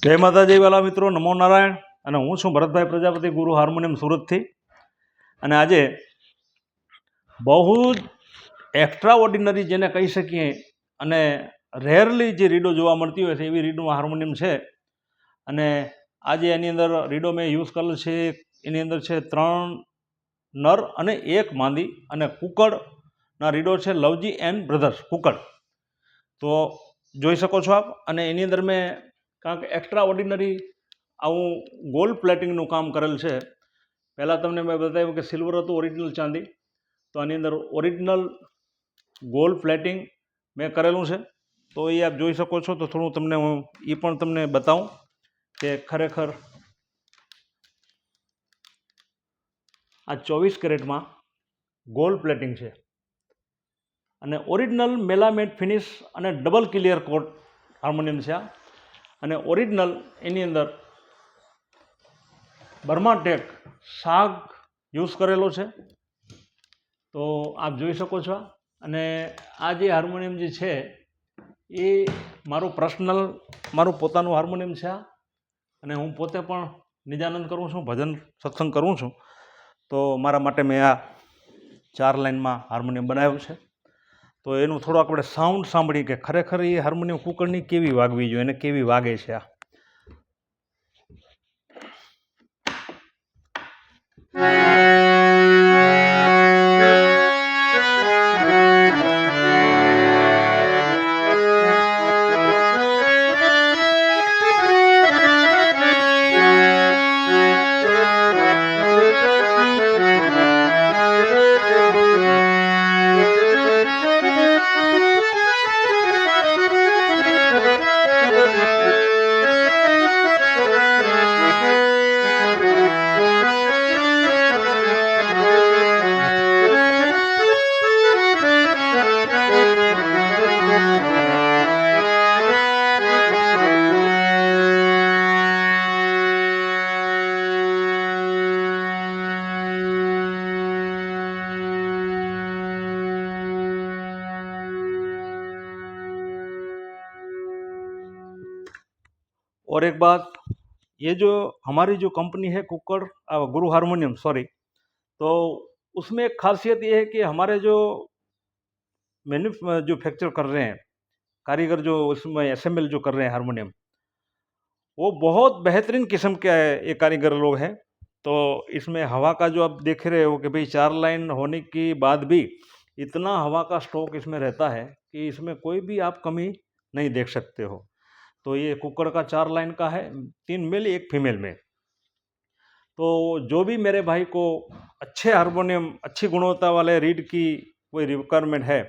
जय माताजी वाला मित्रों, नमो नारायण। અને હું છું ભરતભાઈ પ્રજાપતિ, ગુરુ હાર્મોનિયમ સુરતથી। અને આજે બહુ જ એક્સ્ટ્રા ઓર્ડિનરી જેને કહી શકીએ અને રેરલી જે રીડો જોવા મળતી હોય છે એવી રીડનું હાર્મોનિયમ છે। અને આજે એની અંદર રીડો મેં યુઝ કરેલ છે, એની અંદર છે 3 નર અને 1 માદી, અને કુકડના રીડો છે લવજી એન્ડ બ્રધર્સ કુકડ। તો જોઈ શકો છો આપ। અને એની અંદર મેં કાંઈક એક્સ્ટ્રા ઓર્ડિનરી આવું ગોલ્ડ પ્લેટિંગનું કામ કરેલ છે। પહેલાં તમને મેં બતાવ્યું કે સિલ્વર હતું, ઓરિજિનલ ચાંદી, તો આની અંદર ઓરિજિનલ ગોલ્ડ પ્લેટિંગ મેં કરેલું છે। તો એ આપ જોઈ શકો છો। તો થોડું તમને હું એ પણ તમને બતાવું કે ખરેખર આ 24 કેરેટમાં ગોલ્ડ પ્લેટિંગ છે અને ઓરિજિનલ મેલામેટ ફિનિશ અને ડબલ ક્લિયર કોટ હાર્મોનિયમ છે આ। અને ઓરિજિનલ એની અંદર બર્માટેક સાગ યુઝ કરેલો છે। તો આપ જોઈ શકો છો। અને આ જે હાર્મોનિયમ જે છે એ મારું પોતાનું હાર્મોનિયમ છે આ। અને હું પોતે પણ નિજાનંદ કરું છું, ભજન સત્સંગ કરું છું। તો મારા માટે મેં આ 4 લાઇનમાં હાર્મોનિયમ બનાવ્યું છે। તો એનું થોડું આપણે સાઉન્ડ સાંભળીએ કે ખરેખર એ હાર્મોનિયમ કુકડની કેવી વાગવી જોઈએ અને કેવી વાગે છે આ। और एक बात, ये जो हमारी जो कंपनी है कुक्कड़ गुरु हारमोनियम सॉरी, तो उसमें एक खासियत ये है कि हमारे जो जो फैक्चर कर रहे हैं कारीगर, जो उसमें असेंबल जो कर रहे हैं हारमोनियम, वो बहुत बेहतरीन किस्म के ये कारीगर लोग हैं। तो इसमें हवा का जो आप देख रहे हो कि भाई 4 लाइन होने के बाद भी इतना हवा का स्टॉक इसमें रहता है कि इसमें कोई भी आप कमी नहीं देख सकते हो। तो ये कुक्कड़ का 4 लाइन का है, 3 मेल 1 फीमेल में। तो जो भी मेरे भाई को अच्छे हारमोनियम, अच्छी गुणवत्ता वाले रीड की कोई रिक्वायरमेंट है,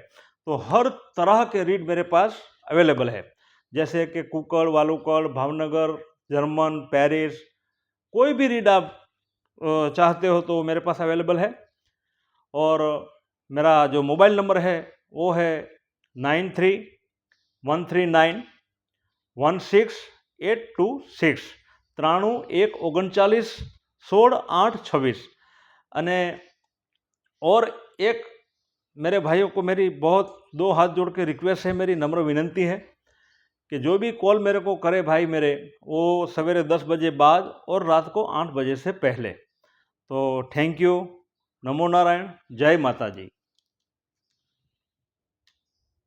तो हर तरह के रीड मेरे पास अवेलेबल है। जैसे कि कुक्कड़, वालुकड़, भावनगर, जर्मन, पेरिस, कोई भी रीड आप चाहते हो तो मेरे पास अवेलेबल है। और मेरा जो मोबाइल नंबर है वो है 93-139-16826 93-139-16-8-26। અને और एक मेरे भाइयों को मेरी बहुत 2 हाथ जोड़ के रिक्वेस्ट है, मेरी नम्र विनंती है कि जो भी कॉल मेरे को करे भाई मेरे, वो सवेरे 10 बजे बाद और रात को 8 बजे से पहले। तो थैंक यू, नमो नारायण, जय माता जी।